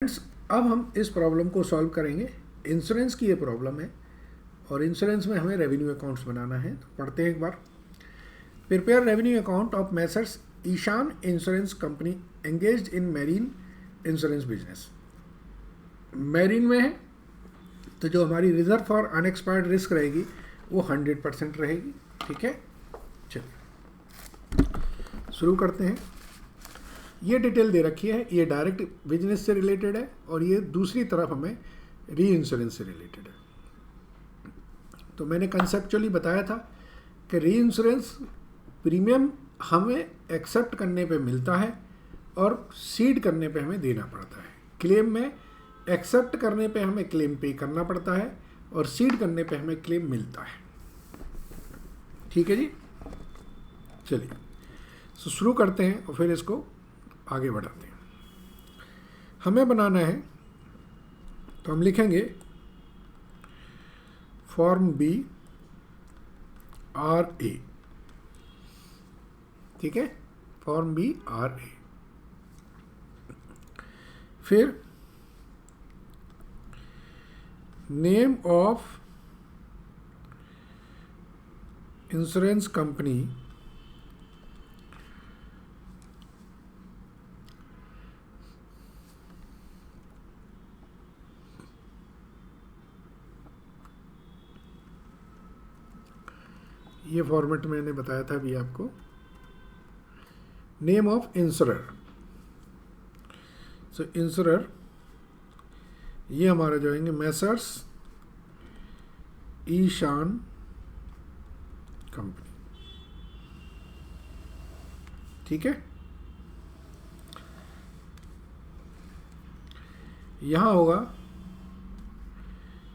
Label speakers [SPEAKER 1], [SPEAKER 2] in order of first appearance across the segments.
[SPEAKER 1] Friends, अब हम इस प्रॉब्लम को सॉल्व करेंगे। इंश्योरेंस की ये प्रॉब्लम है और इंश्योरेंस में हमें रेवेन्यू अकाउंट्स बनाना है। तो पढ़ते हैं एक बार। Prepare revenue account of messrs Ishan insurance company engaged in marine insurance business. Marine में है तो जो हमारी रिजर्व फॉर अनएक्सपायर्ड रिस्क रहेगी वो 100% रहेगी। ठीक है, चलिए शुरू करते हैं। ये डिटेल दे रखी है, ये डायरेक्ट बिजनेस से रिलेटेड है और ये दूसरी तरफ हमें री इंश्योरेंस से रिलेटेड है। तो मैंने कंसेप्चुअली बताया था कि री इंश्योरेंस प्रीमियम हमें एक्सेप्ट करने पे मिलता है और सीड करने पे हमें देना पड़ता है। क्लेम में एक्सेप्ट करने पे हमें क्लेम पे करना पड़ता है और सीड करने पे हमें क्लेम मिलता है। ठीक है जी, चलिए तो शुरू करते हैं और फिर इसको आगे बढ़ाते हैं। हमें बनाना है तो हम लिखेंगे फॉर्म बी आर ए। ठीक है, फॉर्म बी आर ए। फिर नेम ऑफ इंश्योरेंस कंपनी ये फॉर्मेट मैंने बताया था अभी आपको। Name of insurer, so insurer ये हमारा जो आएंगे मैसर्स ईशान कंपनी। ठीक है, यहां होगा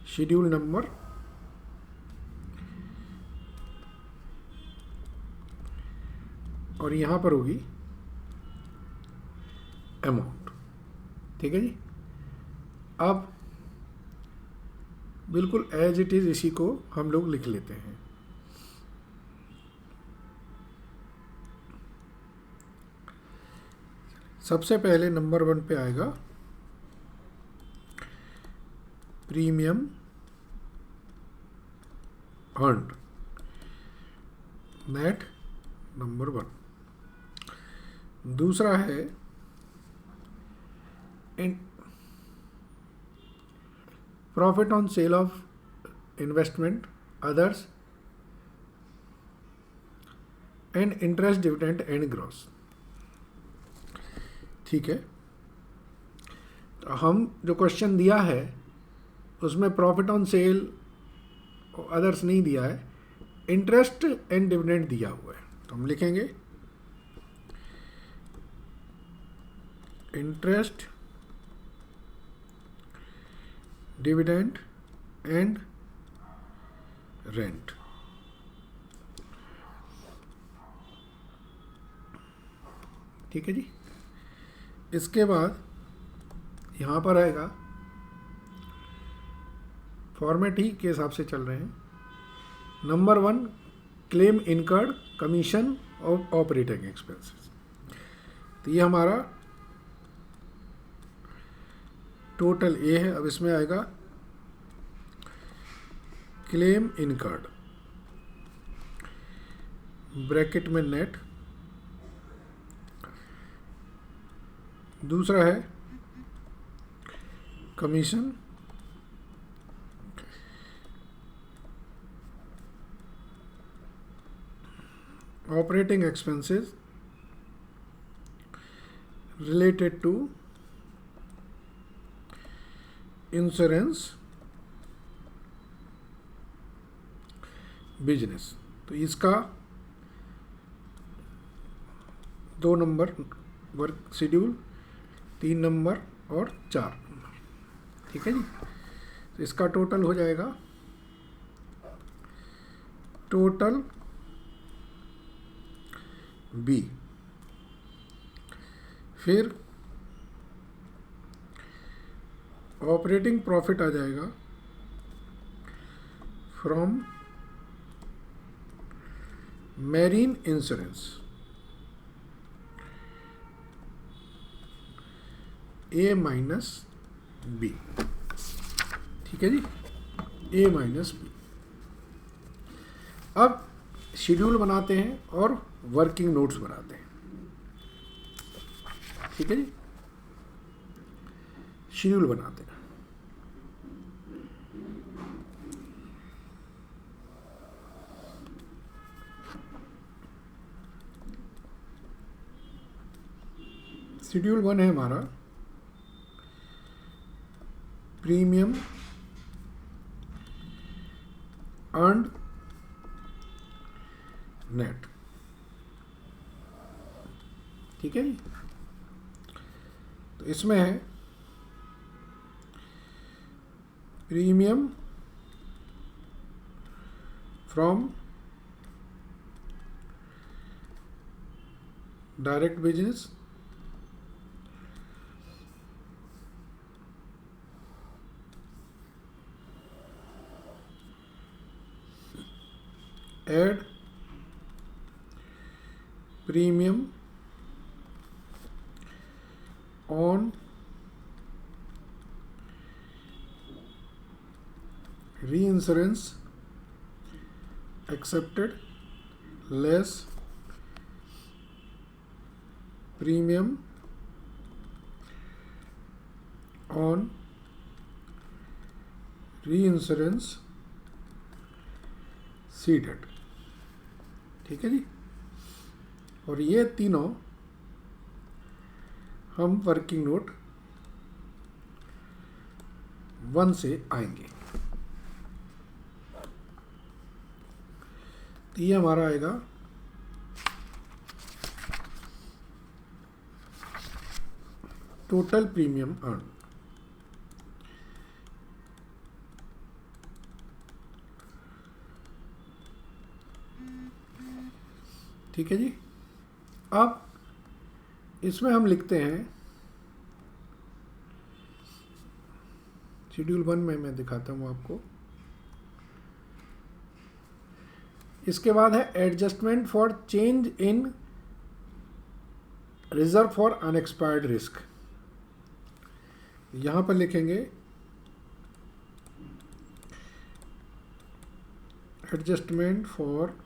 [SPEAKER 1] शेड्यूल नंबर और यहां पर होगी अमाउंट। ठीक है जी, अब बिल्कुल एज इट इज इसी को हम लोग लिख लेते हैं। सबसे पहले नंबर 1 पे आएगा प्रीमियम अर्न्ड, नेट नंबर 1। दूसरा है profit on sale of investment others and interest dividend and gross. ठीक है, तो हम जो क्वेश्चन दिया है उसमें प्रॉफिट ऑन सेल अदर्स नहीं दिया है, इंटरेस्ट एंड डिविडेंड दिया हुआ है। तो हम लिखेंगे इंटरेस्ट डिविडेंड एंड रेंट। ठीक है जी, इसके बाद यहां पर आएगा, फॉर्मेट ही के हिसाब से चल रहे हैं। Number 1 claim incurred commission of operating expenses. तो ये हमारा टोटल ए है। अब इसमें आएगा क्लेम इनकर्ड ब्रैकेट में नेट। दूसरा है commission operating expenses related to insurance business. तो इसका 2 नंबर वर्क शेड्यूल, 3 नंबर और 4 नंबर। ठीक है जी, तो इसका टोटल हो जाएगा टोटल बी। फिर ऑपरेटिंग प्रॉफिट आ जाएगा from marine insurance A minus B. ठीक है जी, ए माइनस बी। अब शेड्यूल बनाते हैं और वर्किंग नोट्स बनाते हैं। ठीक है जी, शेड्यूल बनाते हैं। शेड्यूल 1 है हमारा प्रीमियम अर्न्ड नेट। ठीक है जी, तो इसमें है premium from direct business, add premium on reinsurance accepted less premium on reinsurance ceded। ठीक है जी, और ये तीनों हम वर्किंग नोट 1 से आएंगे। तो ये हमारा आएगा टोटल प्रीमियम अर्न। ठीक है जी, अब इसमें हम लिखते हैं शेड्यूल 1 में मैं दिखाता हूँ आपको। इसके बाद है adjustment for change in reserve for unexpired risk. यहां पर लिखेंगे adjustment for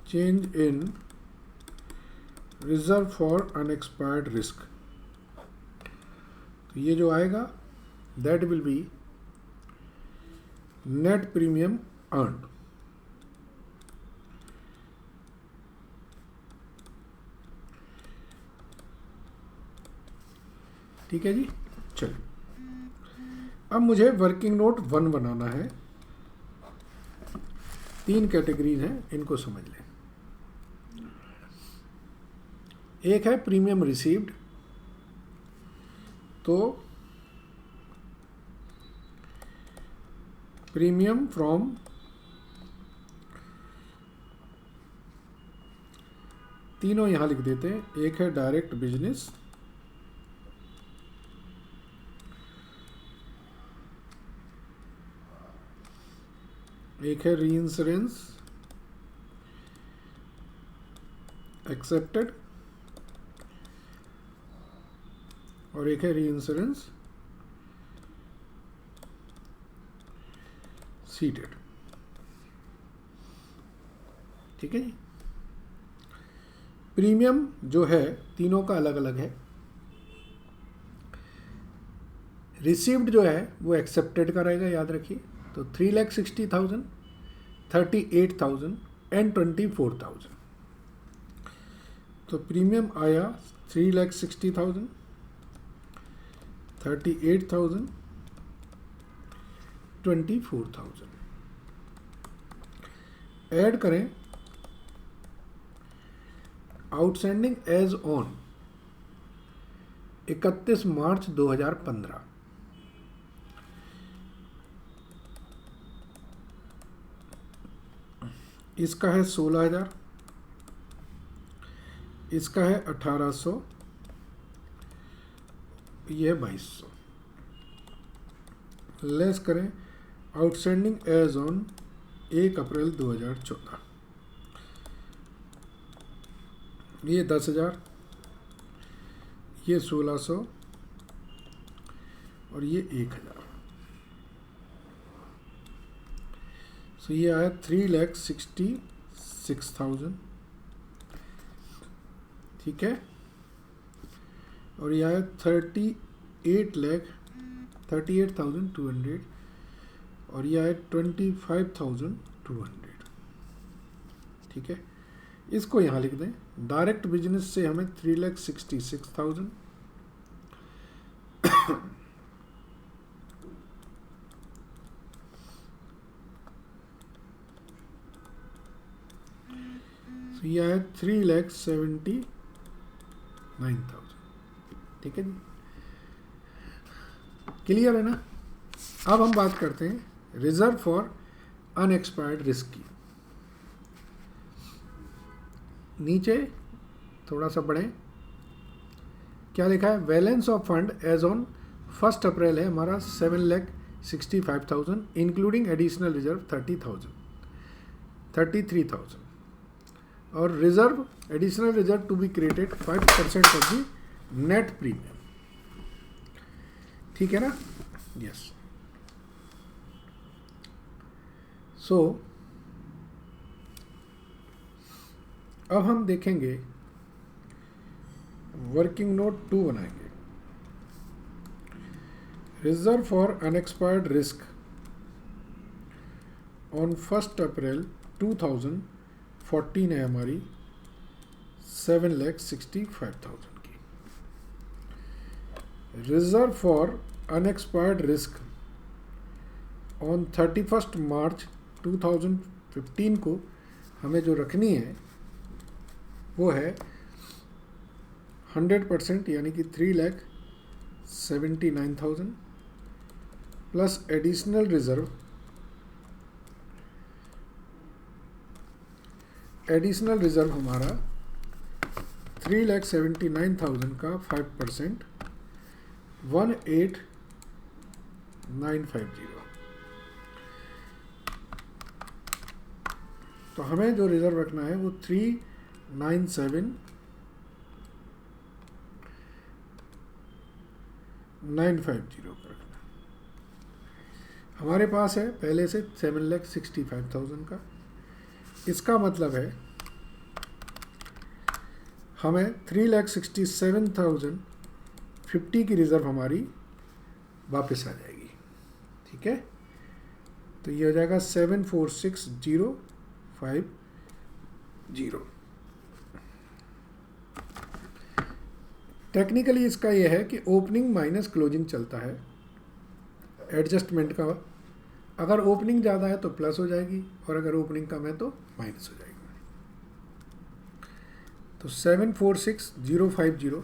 [SPEAKER 1] change in reserve for unexpired risk. तो ये जो आएगा that will be net premium earn. ठीक है जी, चलिए अब मुझे वर्किंग नोट 1 बनाना है। 3 कैटेगरीज हैं, इनको समझ लें। एक है प्रीमियम रिसीव्ड, तो प्रीमियम फ्रॉम तीनों यहां लिख देते हैं। एक है डायरेक्ट बिजनेस, एक है रीइंश्योरेंस एक्सेप्टेड और एक है रीइंश्योरेंस सीडेड। ठीक है जी, प्रीमियम जो है तीनों का अलग अलग है। रिसीव्ड जो है वो एक्सेप्टेड का रहेगा, याद रखिए। तो 3,60,000, 38,000 एंड 24,000। तो प्रीमियम आया 3,60,000, 38,000, 24,000। ऐड करें आउटस्टैंडिंग एज ऑन 31 मार्च 2015। इसका है 16,000, इसका है 1,800, ये 2,200। लेस करें आउटस्टैंडिंग एज ऑन 1 अप्रैल 2014, ये 10,000, ये 1,600, और ये 1000। सो ये आया 3,66,000, ठीक है। और ये आया 38,200 और ये आया 25,200, ठीक है। इसको यहाँ लिख दें। डायरेक्ट बिजनेस से हमें 3,66,000, तो ये आया 3,79,000, ठीक है जी। क्लियर है ना। अब हम बात करते हैं रिजर्व फॉर अनएक्सपायर्ड रिस्क की। नीचे थोड़ा सा बढ़ें, क्या लिखा है? Balance of fund as on 1 April है हमारा 7,65,000 इंक्लूडिंग एडिशनल रिजर्व 33,000 और reserve additional reserve to be created 5% of the net premium, ठीक है ना। यस। सो अब हम देखेंगे वर्किंग नोट 2 बनाएंगे। Reserve for unexpired risk on 1 अप्रैल 2014 है हमारी 7,65,000 की। Reserve for unexpired risk on 31 मार्च 2015 को हमें जो रखनी है वो है 100%, यानी कि 3,79,000 plus additional reserve. Additional reserve हमारा 3,79,000 का 5% 18,950। तो हमें जो रिजर्व रखना है वो 3,97,950 का रखना है। हमारे पास है पहले से 7,65,000 का। इसका मतलब है हमें 3,67,050 की रिजर्व हमारी वापस आ जाएगी, ठीक है। तो ये हो जाएगा 746,050। टेक्निकली इसका ये है कि ओपनिंग माइनस क्लोजिंग चलता है एडजस्टमेंट का। अगर ओपनिंग ज़्यादा है तो प्लस हो जाएगी और अगर ओपनिंग कम है तो माइनस हो जाएगी। तो 746,050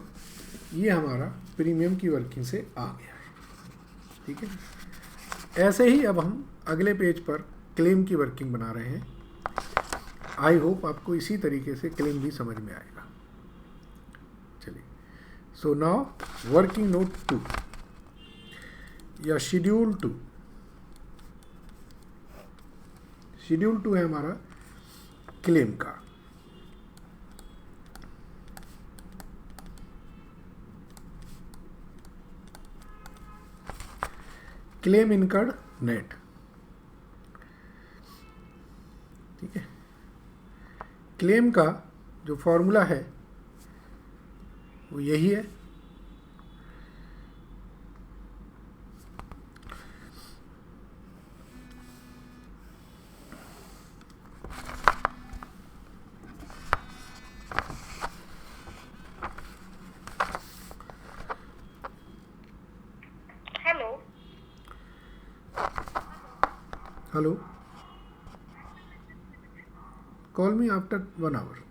[SPEAKER 1] ये हमारा प्रीमियम की वर्किंग से आ गया है, ठीक है। ऐसे ही अब हम अगले पेज पर क्लेम की वर्किंग बना रहे हैं। आई होप आपको इसी तरीके से क्लेम भी समझ में आएगा। चलिए, सो नाउ वर्किंग नोट 2 या शेड्यूल 2। शेड्यूल 2 है हमारा क्लेम का। क्लेम इनकर्ड नेट, ठीक है। क्लेम का जो फॉर्मूला है वो यही है। Hello, call me after 1 hour.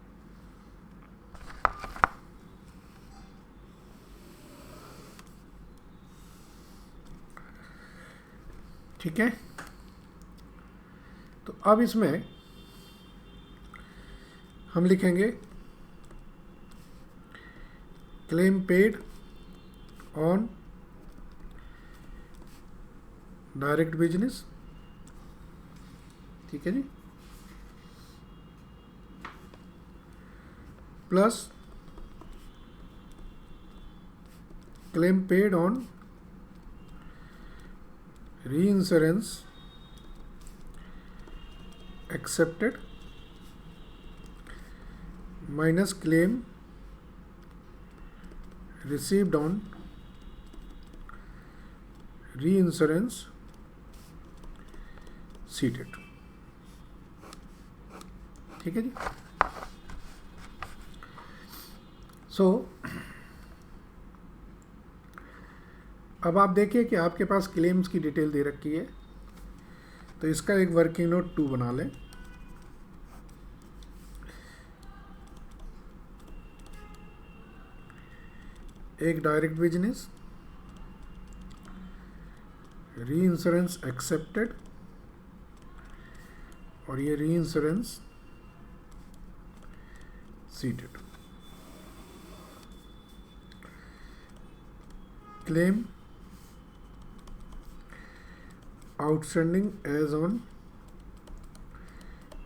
[SPEAKER 1] ठीक है। तो अब इसमें हम लिखेंगे claim paid on direct business, ठीक है जी, plus claim paid on reinsurance accepted minus claim received on reinsurance ceded. ठीक है जी। सो अब आप देखिए कि आपके पास क्लेम्स की डिटेल दे रखी है, तो इसका एक वर्किंग नोट 2 बना लें। एक डायरेक्ट बिजनेस, री इंश्योरेंस एक्सेप्टेड, और ये री insurance seated. Claim outstanding as on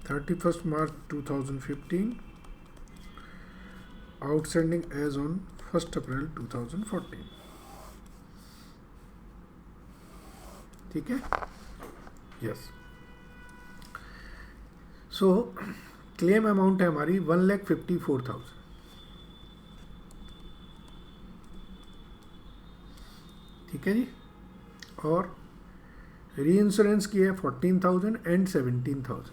[SPEAKER 1] 31st March 2015, outstanding as on 1st April 2014। ठीक है, यस। सो क्लेम अमाउंट है हमारी 1,54,000। ठीक है जी। और री इंश्योरेंस की है 14,000 एंड 17,000।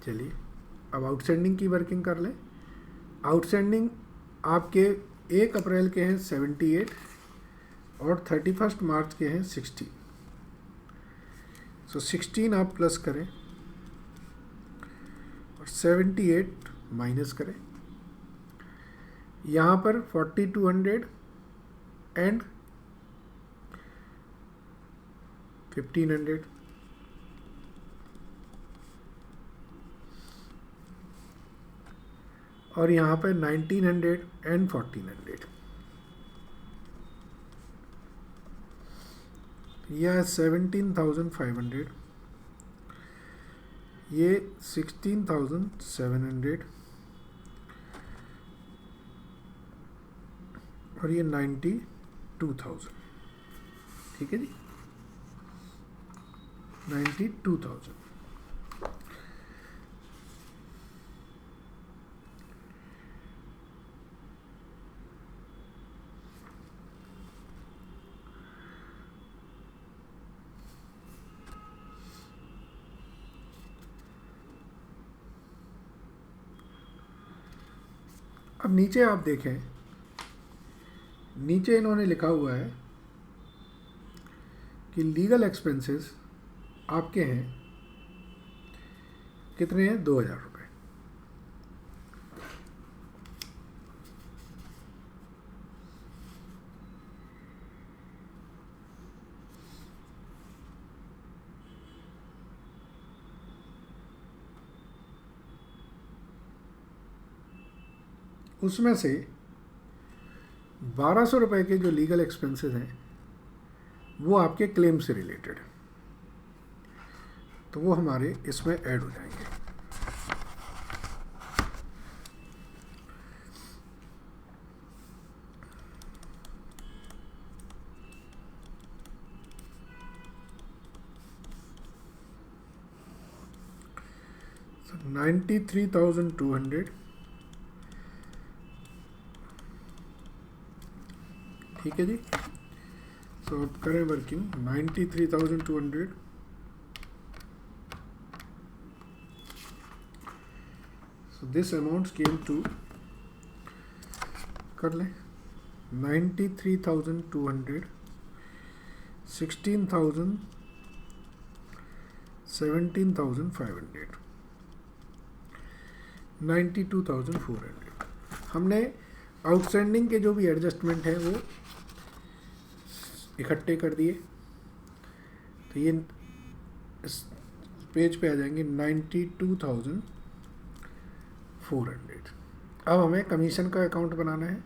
[SPEAKER 1] चलिए अब आउटस्टैंडिंग की वर्किंग कर लें। आउटस्टैंडिंग आपके 1 अप्रैल के हैं 78 और 31 मार्च के हैं 60। सो 16 आप प्लस करें और 78 माइनस करें। यहाँ पर 4200 एंड 1500, और यहाँ पर 1900 एंड 1400। यह 17,500, ये 16,700 और ये 92,000। ठीक है जी, 92,000। अब नीचे आप देखें, नीचे इन्होंने लिखा हुआ है कि लीगल एक्सपेंसेस आपके हैं कितने हैं, 2,000 रुपये। उसमें से 1,200 रुपये के जो लीगल एक्सपेंसेस हैं वो आपके क्लेम से रिलेटेड है, तो वो हमारे इसमें ऐड हो जाएंगे। So 93,200। ठीक है जी। सो अब करें working 93,200 so this amount came to, कर लें 93,200, 16,000, 17,500, 92,400। हमने आउटस्टैंडिंग के जो भी एडजस्टमेंट है वो इकट्ठे कर दिए, तो ये इस पेज पे आ जाएंगे 92,400। अब हमें कमीशन का अकाउंट बनाना है।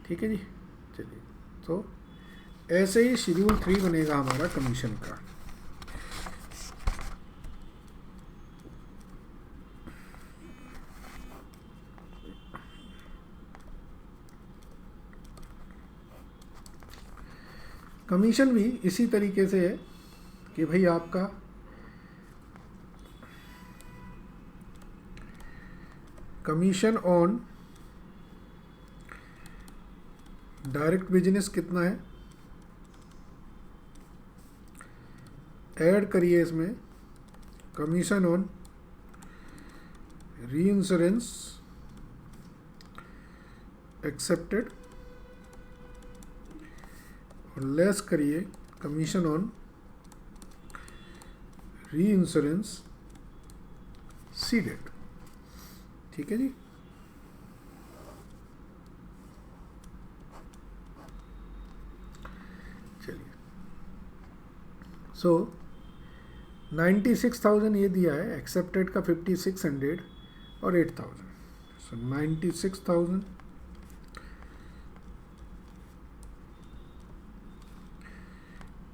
[SPEAKER 1] ठीक है जी। चलिए, तो ऐसे ही शेड्यूल 3 बनेगा हमारा कमीशन का। कमीशन भी इसी तरीके से है कि भाई आपका कमीशन ऑन डायरेक्ट बिजनेस कितना है, ऐड करिए इसमें कमीशन ऑन री इंश्योरेंस एक्सेप्टेड और लेस करिए कमीशन ऑन री इंश्योरेंस सीडेड। ठीक है जी। चलिए, सो 96,000 ये दिया है, एक्सेप्टेड का 5600 और 8,000, सो 96,000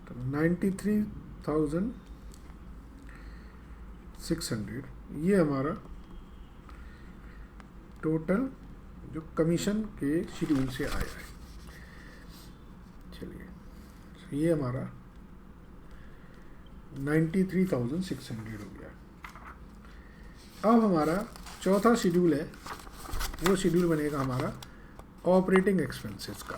[SPEAKER 1] तो 93,600 ये हमारा टोटल जो कमीशन के शेड्यूल से आया है। चलिए, तो ये हमारा 93,600 हो गया। अब हमारा चौथा शेड्यूल है, वो शेड्यूल बनेगा हमारा ऑपरेटिंग एक्सपेंसेस का।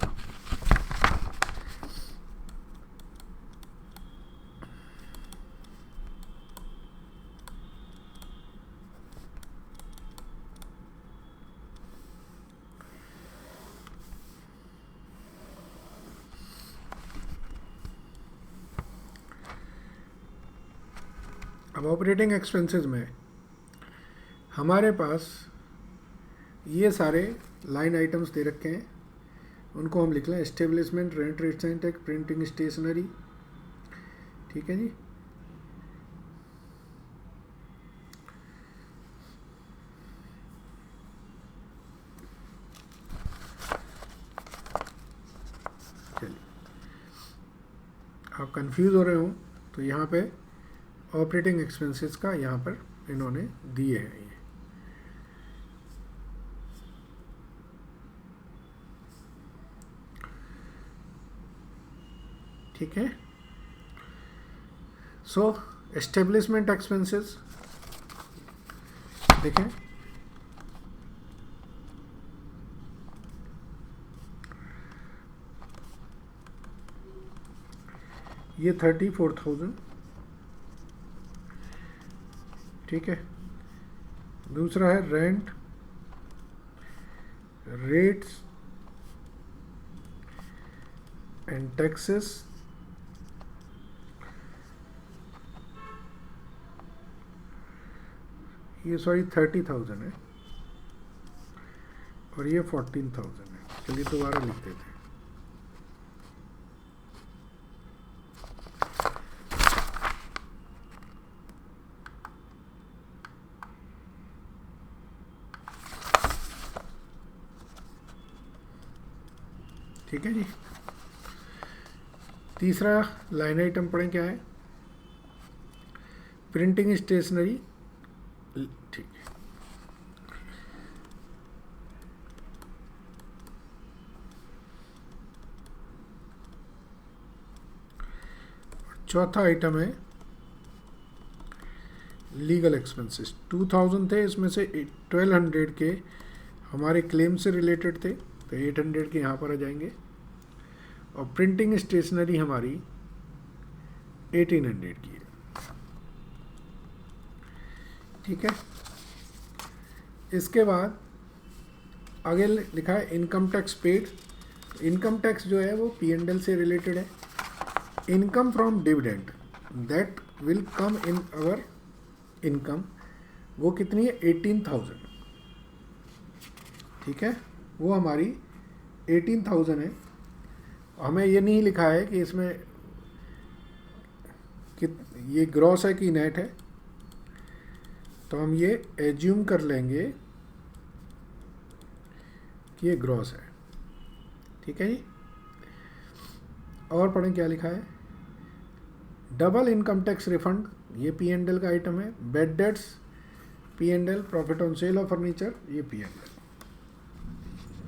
[SPEAKER 1] अब ऑपरेटिंग एक्सपेंसेस में हमारे पास ये सारे लाइन आइटम्स दे रखे हैं, उनको हम लिख लें establishment, rent, rent, printing stationery. ठीक है जी। चलिए, आप कंफ्यूज हो रहे हो तो यहाँ पे ऑपरेटिंग एक्सपेंसेस का यहाँ पर इन्होंने दिए हैं ये। ठीक है। सो एस्टेब्लिशमेंट एक्सपेंसेस देखें, ये 34,000। ठीक है। दूसरा है रेंट, रेट्स एंड टैक्सेस, ये सॉरी 30,000 है और ये 14,000 है। चलिए दोबारा लिख देते हैं। ठीक है जी। तीसरा लाइन आइटम पढ़ें क्या है, प्रिंटिंग स्टेशनरी। ठीक है। चौथा आइटम है लीगल एक्सपेंसेस। 2,000 थे, इसमें से 1,200 के हमारे क्लेम से रिलेटेड थे, तो 800 के यहाँ पर आ जाएंगे। और प्रिंटिंग स्टेशनरी हमारी 1,800 की है। ठीक है। इसके बाद आगे लिखा है income tax paid. Income tax जो है वो P&L से रिलेटेड है। Income from dividend that will come in our income, वो कितनी है 18,000। ठीक है, वो हमारी 18,000 है। हमें ये नहीं लिखा है कि इसमें कि ये ग्रॉस है कि नेट है, तो हम ये एज्यूम कर लेंगे कि ये ग्रॉस है। ठीक है जी। और पढ़ें क्या लिखा है, डबल इनकम टैक्स रिफंड, ये P&L का आइटम है। Bad debts P&L, profit on sale of furniture ये P&L।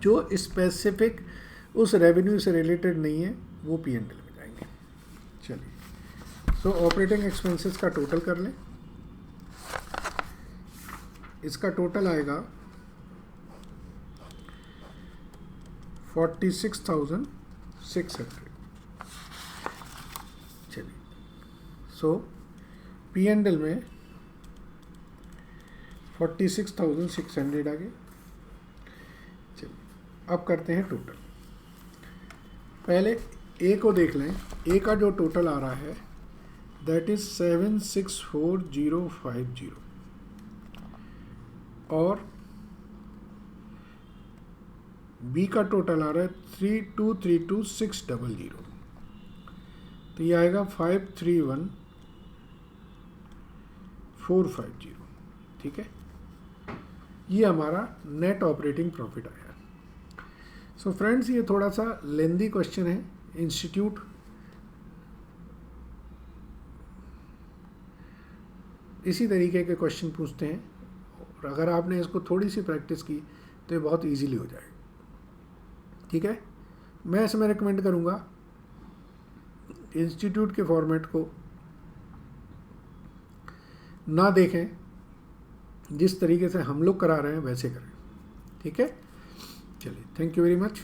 [SPEAKER 1] जो स्पेसिफिक उस रेवेन्यू से रिलेटेड नहीं है वो P&L में जाएंगे। चलिए, सो ऑपरेटिंग एक्सपेंसेस का टोटल कर लें। इसका टोटल आएगा 46,600। चलिए, सो पी एंड एल में 46,600 आ गए। चलिए, अब करते हैं टोटल। पहले ए को देख लें। ए का जो टोटल आ रहा है दैट इज 764,050 और बी का टोटल आ रहा है 3232,600। तो ये आएगा 531,450। ठीक है, ये हमारा नेट ऑपरेटिंग प्रॉफिट आया। सो फ्रेंड्स, ये थोड़ा सा लेंदी क्वेश्चन है। इंस्टीट्यूट इसी तरीके के क्वेश्चन पूछते हैं और अगर आपने इसको थोड़ी सी प्रैक्टिस की तो ये बहुत इजीली हो जाएगा। ठीक है, मैं इसमें रिकमेंड करूँगा इंस्टीट्यूट के फॉर्मेट को ना देखें, जिस तरीके से हम लोग करा रहे हैं वैसे करें। ठीक है, चलिए, थैंक यू वेरी मच।